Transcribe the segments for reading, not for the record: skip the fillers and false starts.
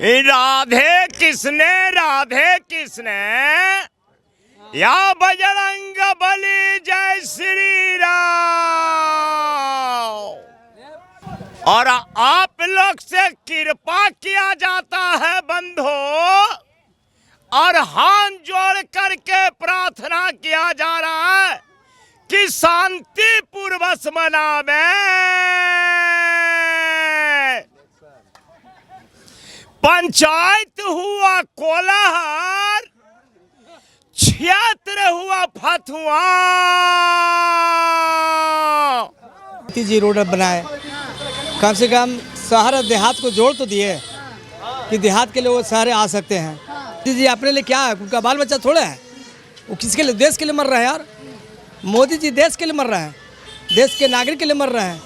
राधे किसने या बजरंग बली जय श्री राम। और आप लोग से कृपा किया जाता है बंधो और हाथ जोड़ करके प्रार्थना किया जा रहा है कि शांति पूर्वक मनावे। पंचायत हुआ कोलाहल, क्षेत्र हुआ फतुआ। जी रोड बनाए, कम से कम शहर देहात को जोड़ तो दिए कि देहात के लिए वो शहर आ सकते हैं। जी अपने लिए क्या है, उनका बाल बच्चा थोड़ा है, वो किसके लिए, देश के लिए मर रहे हैं यार। मोदी जी देश के लिए मर रहे हैं, देश के नागरिक के लिए मर रहे हैं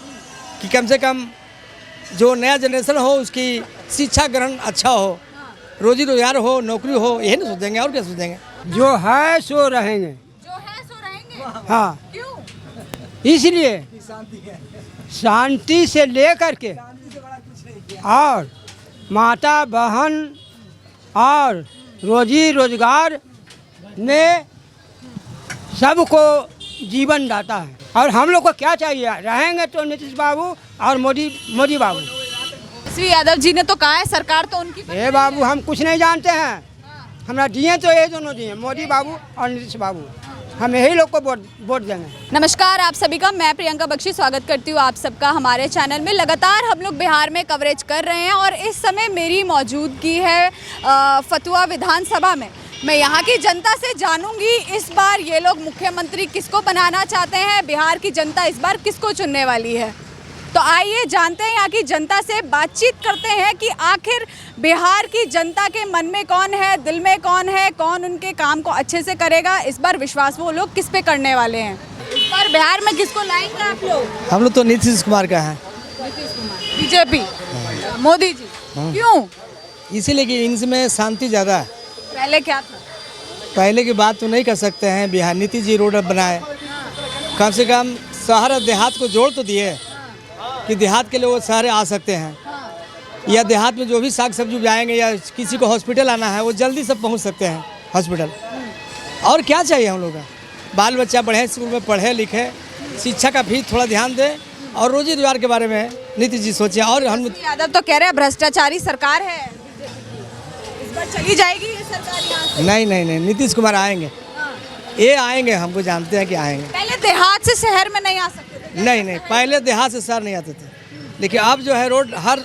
कि कम से कम जो नया जनरेशन हो उसकी शिक्षा ग्रहण अच्छा हो, रोजी रोजगार हो, नौकरी हो, यही नहीं सोचेंगे और क्या सोचेंगे। जो है सो रहेंगे, हाँ क्यों? इसलिए शांति से लेकर के और माता बहन और रोजी रोजगार में सबको जीवन दाता है। और हम लोग को क्या चाहिए, रहेंगे तो नीतीश बाबू और मोदी बाबू। श्री यादव जी ने तो कहा है सरकार तो उनकी। ए बाबू हम कुछ नहीं जानते हैं, हमारा दिए तो ये दोनों दिए, मोदी बाबू और नीतीश बाबू। हम यही लोग को वोट देंगे। नमस्कार आप सभी का, मैं प्रियंका बख्शी स्वागत करती हूँ आप सबका हमारे चैनल में। लगातार हम लोग बिहार में कवरेज कर रहे हैं और इस समय मेरी मौजूदगी है फतुआ विधानसभा में। मैं यहाँ की जनता से जानूंगी इस बार ये लोग मुख्यमंत्री किसको बनाना चाहते हैं, बिहार की जनता इस बार किसको चुनने वाली है। तो आइए जानते हैं यहाँ की जनता से, बातचीत करते हैं कि आखिर बिहार की जनता के मन में कौन है, दिल में कौन है, कौन उनके काम को अच्छे से करेगा। इस बार विश्वास वो लोग किस पे करने वाले हैं। इस बार बिहार में किसको लाएंगे आप लोग? हम लोग तो नीतीश कुमार का है। नीतीश कुमार, बीजेपी, मोदी जी। क्यों? इसीलिए कि इनमें शांति ज़्यादा है। पहले क्या था? पहले की बात तो नहीं कर सकते हैं। बिहार नीतीश जी रोड बनाए, कम से कम शहर देहात को जोड़ तो दिए कि देहात के लिए वो शहर आ सकते हैं, या देहात में जो भी साग सब्जी उगाएंगे या किसी को हॉस्पिटल आना है वो जल्दी से पहुंच सकते हैं हॉस्पिटल। और क्या चाहिए हम लोग का, बाल बच्चा बढ़े, स्कूल में पढ़े लिखे, शिक्षा का भी थोड़ा ध्यान दें और रोजी रोजगार के बारे में नीतीश जी सोचे। और हम यादव तो कह रहे हैं भ्रष्टाचारी सरकार है, इस बार चली जाएगी ये सरकार यहाँ से? नहीं, नीतीश कुमार आएंगे, ये आएंगे, हमको जानते हैं कि आएंगे। पहले देहात से शहर में नहीं आ सकते थे? नहीं, पहले देहात से शहर नहीं आते थे, लेकिन अब जो है रोड हर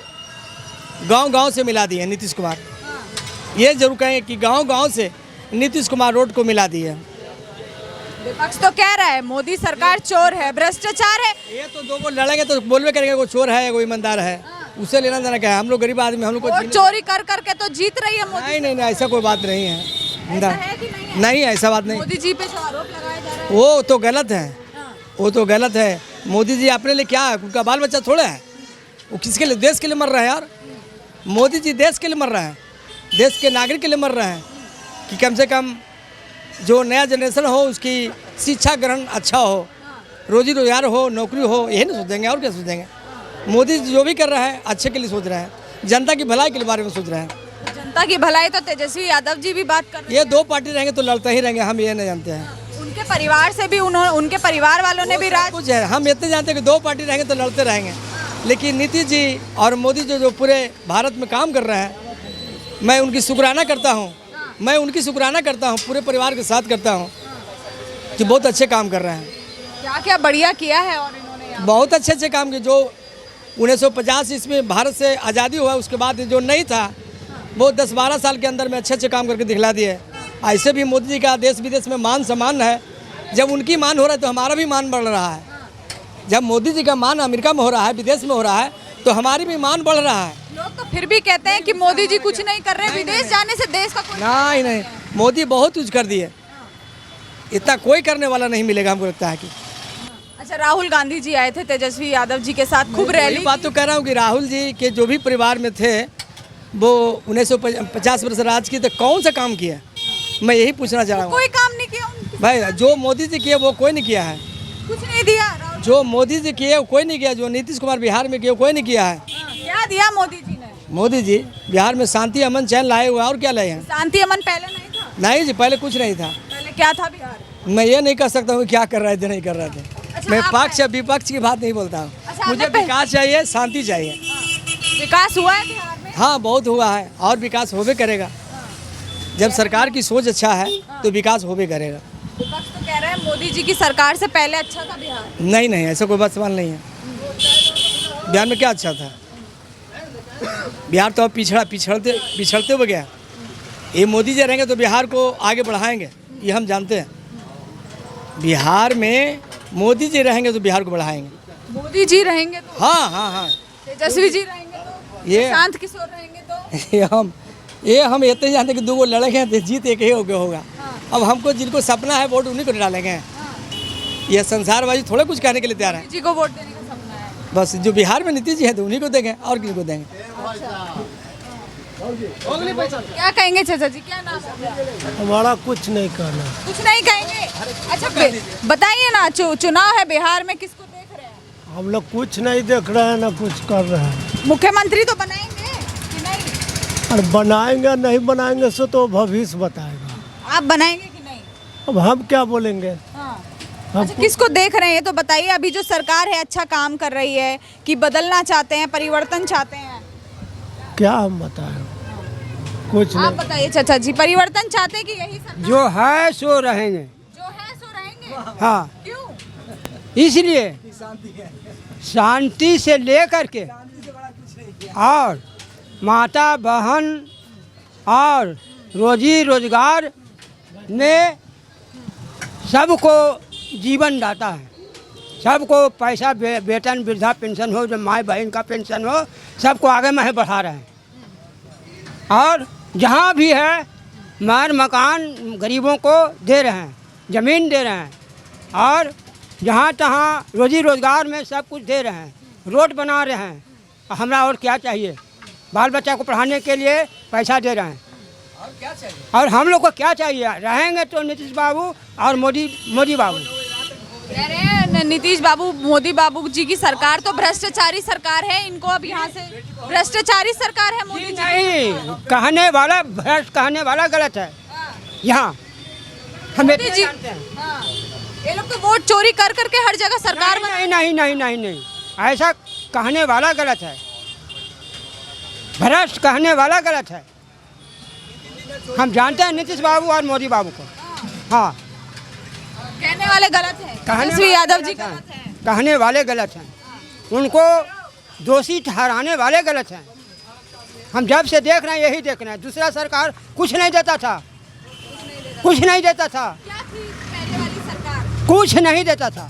गांव से मिला दिए नीतीश कुमार। ये जरूर कहें कि गांव से नीतीश कुमार रोड को मिला दिए। विपक्ष तो कह रहा है मोदी सरकार चोर है, भ्रष्टाचार है। ये तो दो को लड़ेंगे तो बोलवे करेंगे वो चोर है, वो ईमानदार है, उससे लेना देना क्या है। हम लोग गरीब आदमी, हम लोग को चोरी कर करके तो जीत रही है मोदी। नहीं, ऐसा कोई बात नहीं है। ऐसा है कि नहीं, ऐसा बात नहीं। मोदी जी पे जो आरोप लगाया जा रहा है वो तो गलत है, वो तो गलत है। मोदी जी अपने लिए क्या है, उनका बाल बच्चा थोड़ा है, वो किसके लिए, देश के लिए मर रहे हैं यार। मोदी जी देश के लिए मर रहे हैं, देश के नागरिक के लिए मर रहे हैं कि कम से कम जो नया जनरेशन हो उसकी शिक्षा ग्रहण अच्छा हो, रोजी रोजगार हो, नौकरी हो, यही नहीं सोचेंगे और क्या सोचेंगे। मोदी जी जो भी कर रहे हैं अच्छे के लिए सोच रहे हैं, जनता की भलाई के बारे में सोच रहे हैं। जनता की भलाई तो तेजस्वी यादव जी भी बात कर रहे हैं। ये दो पार्टी रहेंगे तो लड़ते ही रहेंगे, हम ये नहीं जानते हैं। उनके परिवार से भी उनके परिवार वालों ने भी राज कुछ है, हम इतने जानते हैं कि दो पार्टी रहेंगे तो लड़ते रहेंगे। लेकिन नीतीश जी और मोदी जो पूरे भारत में काम कर रहे हैं, मैं उनकी शुक्राना करता हूँ, पूरे परिवार के साथ करता हूँ कि बहुत अच्छे काम कर रहे हैं। क्या बढ़िया किया है और इन्होंने बहुत अच्छे काम किए। जो 1950 ईस्वी भारत से आज़ादी हुआ उसके बाद जो नहीं था वो 10-12 साल के अंदर में अच्छे काम करके दिखला दिए। ऐसे भी मोदी जी का देश विदेश में मान सम्मान है। जब उनकी मान हो रहा है तो हमारा भी मान बढ़ रहा है। जब मोदी जी का मान अमेरिका में हो रहा है, विदेश में हो रहा है, तो हमारी भी मान बढ़ रहा है। लोग तो फिर भी कहते हैं कि मोदी जी कुछ नहीं कर रहे, विदेश जाने से देश का कोई नहीं, मोदी बहुत कुछ कर दिए, इतना कोई करने वाला नहीं मिलेगा हमको लगता है कि। अच्छा, राहुल गांधी जी आए थे तेजस्वी यादव जी के साथ, खूब रैली। बात तो कह रहा हूँ कि राहुल जी के जो भी परिवार में थे वो 1950 वर्ष राज की, तो कौन सा काम किया, मैं यही पूछना चाह रहा हूँ। कोई काम नहीं किया भाई, जो मोदी जी किए वो कोई नहीं किया है, कुछ नहीं दिया। जो मोदी जी किए वो कोई नहीं किया, जो नीतीश कुमार बिहार में किए वो कोई नहीं किया है। क्या दिया मोदी जी ने? मोदी जी बिहार में शांति अमन चैन लाए हुए हैं, और क्या लाए हैं? शांति अमन पहले नहीं था? नहीं जी, पहले कुछ नहीं था। पहले क्या था बिहार? मैं ये नहीं कह सकता हूँ क्या कर रहे थे नहीं कर रहे थे। अच्छा, मैं आप पक्ष विपक्ष की बात नहीं बोलता हूँ। अच्छा, मुझे आपने विकास चाहिए, शांति चाहिए। विकास हुआ है बिहार में? हाँ, बहुत हुआ है और विकास होबे करेगा। जब सरकार की सोच अच्छा है तो विकास होबे करेगा। विपक्ष तो कह रहे हैं मोदी जी की सरकार से पहले अच्छा था बिहार। नहीं नहीं, ऐसा कोई बात सवाल नहीं है। बिहार में क्या अच्छा था? बिहार तो अब पिछड़ते हुए गया। ये मोदी जी रहेंगे तो बिहार को आगे बढ़ाएंगे, ये हम जानते हैं। बिहार में मोदी जी रहेंगे तो बिहार को बढ़ाएंगे। मोदी जी रहेंगे तो? हाँ हाँ हाँ, तेजस्वी जी रहेंगे तो? ये शांत किशोर रहेंगे तो? ये हम इतने जानते कि 2 गो लड़ेंगे तो जीत एक ही होगा। अब हमको जिनको सपना है वोट उन्हीं को डालेंगे। ये संसारवादी थोड़े कुछ कहने के लिए तैयार है। जी को वोट देने का सपना है? बस जो बिहार में नीतीश जी है तो उन्हीं को देंगे, और किसी को देंगे। क्या कहेंगे चाचा जी, क्या नाम है? हमारा कुछ नहीं कहना। कुछ नहीं कहेंगे? अच्छा बताइए ना, चुनाव है बिहार में, किसको देख रहे हैं? हम लोग कुछ नहीं देख रहे हैं ना कुछ कर रहे हैं। मुख्यमंत्री तो बनाएंगे कि नहीं? और बनाएंगे नहीं बनाएंगे सो तो भविष्य बताएगा। आप बनाएंगे कि नहीं? अब हम क्या बोलेंगे? हाँ। हम अच्छा, किसको देख रहे हैं ये तो बताइए। अभी जो सरकार है अच्छा काम कर रही है कि बदलना चाहते हैं, परिवर्तन चाहते हैं? क्या हम बताएं, कुछ आप नहीं। बताइए चाचा जी, परिवर्तन चाहते हैं कि यही सरकार? जो है सो रहेंगे। जो है सो रहेंगे? हाँ, क्यों? इसलिए शांति से लेकर के और माता बहन और रोजी रोजगार में सबको जीवन दाता है। सबको पैसा वेतन वृद्धा पेंशन हो, जो माँ बहन का पेंशन हो, सबको आगे में बढ़ा रहे हैं। और जहाँ भी है मर मकान गरीबों को दे रहे हैं, ज़मीन दे रहे हैं, और जहाँ तहाँ रोजी रोजगार में सब कुछ दे रहे हैं, रोड बना रहे हैं। हमरा और क्या चाहिए? बाल बच्चा को पढ़ाने के लिए पैसा दे रहे हैं। और क्या चाहिए? और हम लोग को क्या चाहिए? रहेंगे तो नीतीश बाबू और मोदी बाबू। कह रहे हैं नीतीश बाबू मोदी बाबू जी की सरकार तो भ्रष्टाचारी सरकार है, इनको अब यहाँ से भ्रष्टाचारी सरकार है मोदी जी। नहीं, कहने वाला भ्रष्ट कहने वाला गलत है। यहाँ हमें मोदी जी ये लोग तो वोट चोरी कर करके हर जगह सरकार नहीं नहीं नहीं नहीं नहीं, ऐसा कहने वाला गलत है। भ्रष्ट कहने वाला गलत है। हम जानते हैं नीतीश बाबू और मोदी बाबू को। हाँ, कहने वाले गलत हैं, कहने तेजस्वी यादव जी गलत हैं। गलत हैं। कहने वाले गलत हैं, उनको दोषी ठहराने वाले गलत हैं। हम जब से देख रहे हैं यही देख रहे हैं। दूसरा सरकार कुछ नहीं देता था, कुछ नहीं देता था, क्या थी पहले वाली सरकार? कुछ नहीं देता था,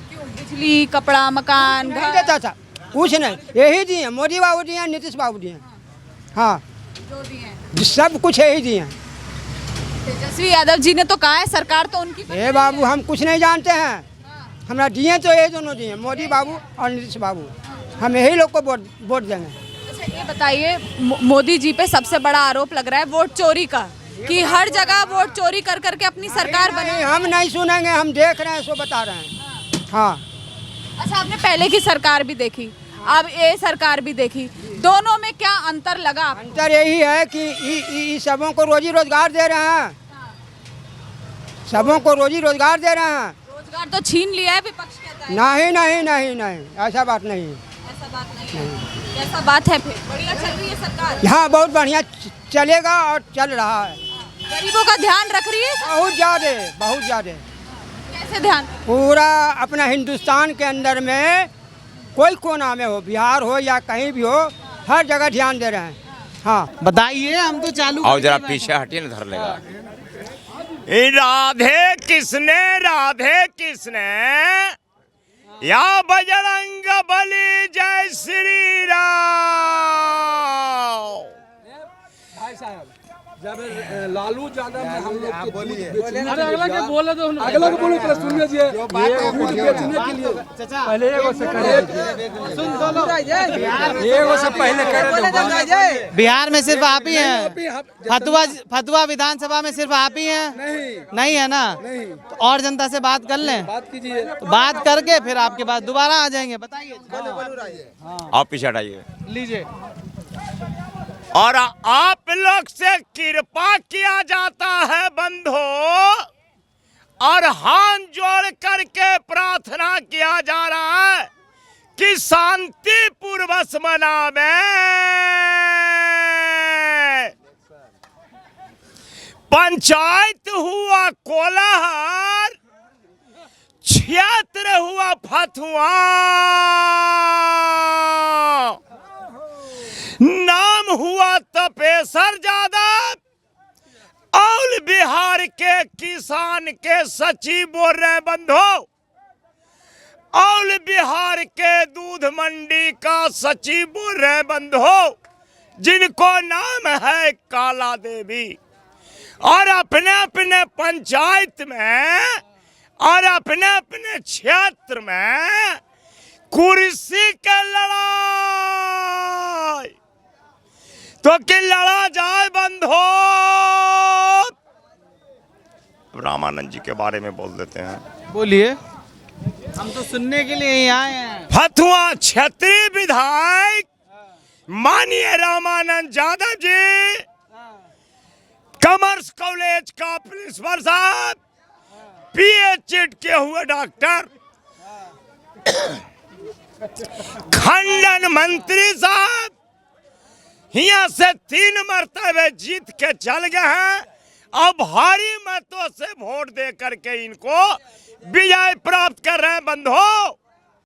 क्यों? बिजली, कपड़ा, मकान, नहीं घर देता था, कुछ नहीं। यही दिए, मोदी बाबू दिए, नीतीश बाबू दिए। हाँ, जो दिए हैं। सब कुछ यही दिए। तेजस्वी यादव जी ने तो कहा है सरकार तो उनकी ए बाबू, हम कुछ नहीं जानते हैं। हमरा दिए तो ये दोनों दिए, मोदी बाबू और नीतीश बाबू। हम यही लोग को वोट देंगे। अच्छा, ये बताइए, मोदी जी पे सबसे बड़ा आरोप लग रहा है वोट चोरी का, कि हर जगह वोट चोरी कर करके अपनी सरकार नहीं, बने। हम नहीं सुनेंगे, हम देख रहे हैं सो बता रहे हैं। हाँ, अच्छा, आपने पहले की सरकार भी देखी, अब ये सरकार भी देखी, दोनों में क्या अंतर लगा आपको? अंतर यही है कि ई सबों को रोजी रोजगार दे रहे हैं, सबों को रोजी रोजगार दे रहे हैं। रोजगार तो छीन लिया है विपक्ष कहता है। नहीं नहीं नहीं नहीं, ऐसा बात नहीं है। ऐसा बात नहीं है। कैसा बात है फिर? बढ़िया चल रही है सरकार? यहाँ बहुत बढ़िया चलेगा और चल रहा है। गरीबों का ध्यान रख रही है सरकार? बहुत ज़्यादा, बहुत ज़्यादा। कैसे ध्यान? पूरा अपना हिंदुस्तान के अंदर में कोई कोना में हो, बिहार हो या कहीं भी हो, हर जगह ध्यान दे रहे हैं। हाँ, बताइए, हम तो चालू और जरा पीछे हटिए ना, धर लेगा। राधे किसने या बजरंग बली, जय श्री राम। जब लालू यादव ने हम लोग के अरे अगला के बोले तो अगला को बोलो, पहले सुनिए जी। ये बेचने के लिए पहले एगो से करे, सुन दो, एगो से पहले करे। बिहार में सिर्फ आप ही हैं, फतुआ विधानसभा में सिर्फ आप ही हैं। नहीं है ना? तो और जनता से बात कर लें, बात कीजिए। तो बात करके फिर आपके बाद दोबारा आ जाएंगे। बताइए, आप पीछे हटाइए। लीजिए। और आप लोग से कृपा किया जाता है बंधो, और हाथ जोड़ करके प्रार्थना किया जा रहा है कि शांति पूर्वक मनावे। पंचायत हुआ कोलाहल, क्षेत्र हुआ फतुआ, नाम हुआ तपेश्वर यादव, और बिहार के किसान के सचिव बोल रहे बंधो, और बिहार के दूध मंडी का सचिव बोल रहे बंधो, जिनको नाम है काला देवी, और अपने अपने पंचायत में और अपने अपने क्षेत्र में कुर्सी के लड़ाई तो कि लड़ा जाए बंधो। रामानंद जी के बारे में बोल देते हैं। बोलिए, हम तो सुनने के लिए ही आए हैं। फतुआ क्षेत्रीय विधायक माननीय रामानंद यादव जी, कॉमर्स कॉलेज का प्रिंसिपल साहब, पीएचडी के हुए डॉक्टर, खंडन मंत्री साहब, यहाँ से 3 मरतबे जीत के चल गए हैं, और भारी मतों से वोट दे करके इनको विजय प्राप्त कर रहे हैं बंधो।